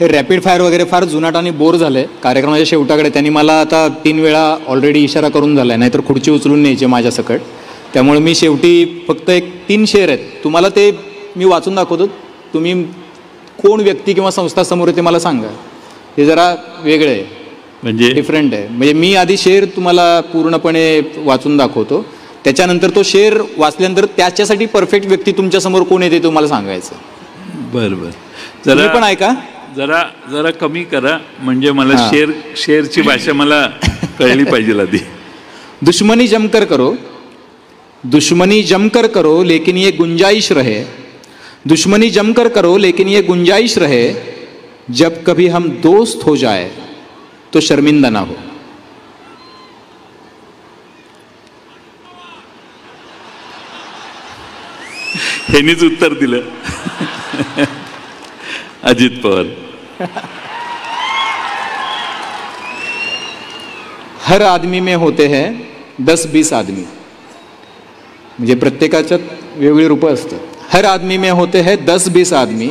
हे rapid fire वगैरे फार जुनाट आणि बोर झालंय. कार्यक्रमाच्या शेवटाकडे त्यांनी मला आता 3 वेळा ऑलरेडी इशारा करून झालाय, नाहीतर खुर्ची उचलून न्यायची माझ्या सकट. त्यामुळे मी शेवटी फक्त 3 शेर आहेत, तुम्हाला ते मी वाचून दाखवतो. तुम्ही कोण व्यक्ती किंवा संस्था समोर आहे ते मला सांगा. हे जरा वेगळं आहे, म्हणजे डिफरंट आहे. म्हणजे मी आधी शेर तुम्हाला पूर्णपणे वाचून दाखवतो, त्याच्यानंतर तो शेर वाचल्यानंतर त्याच्यासाठी परफेक्ट व्यक्ती तुमच्यासमोर कोण येते तुम्हाला सांगायचं. बरं जरा पण ऐका, जरा जरा कमी करा, म्हणजे मला शेरची भाषा मला कळली पाहिजे आधी. दुश्मनी जमकर करो, दुश्मनी जमकर करो लेकिन ये गुंजाइश रहे, दुश्मनी जमकर करो लेकिन ये गुंजाइश रहे, जब कभी हम दोस्त हो जाए तो शर्मिंदा ना हो. ह्यांनीच उत्तर दिलं अजित पवार. हर आदमी में होते हैं 10-20 आदमी, म्हणजे प्रत्येकाच्यात वेगळी रूपं असतात. हर आदमी में होते हैं 10-20 आदमी,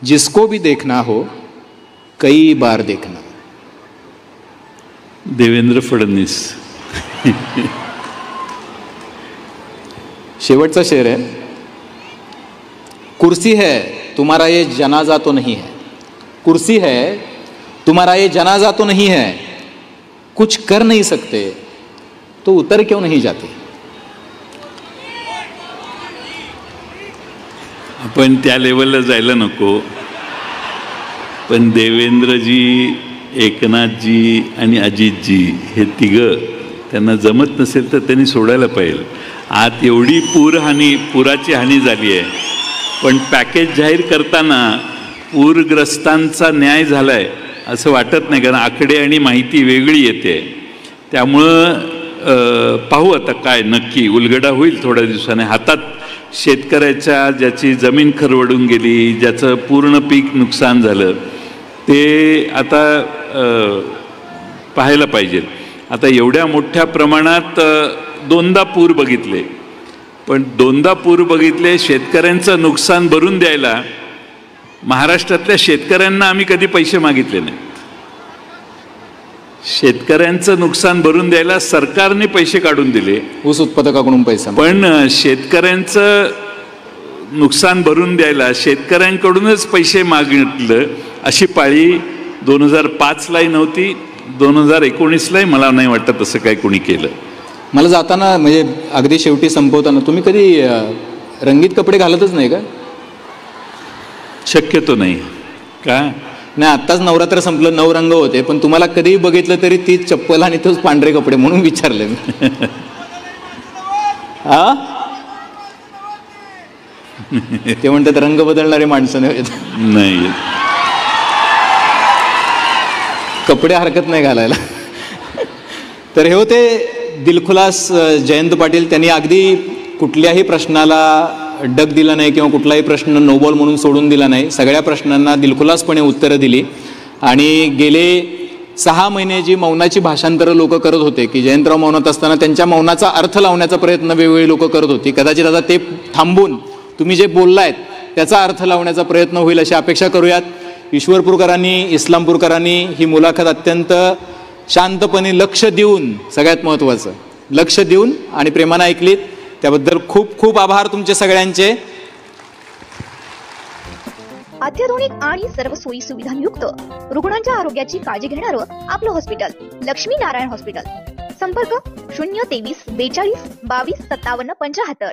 जिसको भी देखना हो कई बार देखना. देवेंद्र फडणवीस. शेवटचा शेर आहे. कुर्सी है तुम्हारा ये जनाजा तो नहीं है, कुर्सी है तुम्हारा ये जनाजा तो नहीं है, कुछ कर नहीं सकते तो उतर क्यों नहीं जाते. आपण त्या लेवलला जायला नको, पण देवेंद्रजी, एकनाथजी आणि अजितजी हे तिघं, त्यांना जमत नसेल तर त्यांनी सोडायला पाहिजे. आत एवढी पुराची हानी झाली आहे, पण पॅकेज जाहीर करताना पूरग्रस्तांचा न्याय झाला आहे असं वाटत नाही, कारण आकडे आणि माहिती वेगळी येते. त्यामुळं पाहू आता काय नक्की उलगडा होईल थोड्या दिवसाने. हातात शेतकऱ्याच्या ज्याची जमीन खरवडून गेली, ज्याचं पूर्ण पीक नुकसान झालं, ते आता पाहायला पाहिजे. आता एवढ्या मोठ्या प्रमाणात 2दा पूर बघितले, पण 2दा पूर बघितले, शेतकऱ्यांचं नुकसान भरून द्यायला महाराष्ट्रातल्या शेतकऱ्यांना आम्ही कधी पैसे मागितले नाहीत. शेतकऱ्यांचं नुकसान भरून द्यायला सरकारने पैसे काढून दिले, ऊस उत्पादकाकडून पैसा, पण शेतकऱ्यांचं नुकसान भरून द्यायला शेतकऱ्यांकडूनच पैसे मागितलं. अशी पाळी 2005लाही नव्हती, 2019लाही मला नाही वाटत तसं काय कोणी केलं. मला जाताना म्हणजे अगदी शेवटी संपवताना, तुम्ही कधी रंगीत कपडे घालतच नाही का? शक्यतो नाही का? नाही, आत्ताच नवरात्र संपलं, 9 रंग होते, पण तुम्हाला कधीही बघितलं तरी तीच चप्पल आणि तोच पांढरे कपडे, म्हणून विचारले मी. हा, ते म्हणतात रंग बदलणारे माणसं नाही, कपडे हरकत नाही घालायला. तर हे होते दिलखुलास जयंत पाटील. त्यांनी अगदी कुठल्याही प्रश्नाला डग दिला नाही किंवा कुठलाही प्रश्न नोबॉल म्हणून सोडून दिला नाही. सगळ्या प्रश्नांना दिलखुलासपणे उत्तरं दिली. आणि गेले 6 महिने जी मौनाची भाषांतरं लोक करत होते, की जयंतराव मौनात असताना त्यांच्या मौनाचा अर्थ लावण्याचा प्रयत्न वेगवेगळी लोक करत होती, कदाचित आता ते थांबून तुम्ही जे बोललायत त्याचा अर्थ लावण्याचा प्रयत्न होईल अशी अपेक्षा करूयात. ईश्वरपूरकरांनी, इस्लामपूरकरांनी ही मुलाखत अत्यंत शांतपणे लक्ष देऊन, सगळ्यात महत्त्वाचं लक्ष देऊन आणि प्रेमानं ऐकलीत, त्याबद्दल खूप खूप आभार तुमचे सगळ्यांचे. अत्याधुनिक आणि सर्व सोयी सुविधांयुक्त रुग्णांच्या आरोग्याची काळजी घेणारं आपलं हॉस्पिटल लक्ष्मी नारायण हॉस्पिटल. संपर्क 023 42 22 57 75.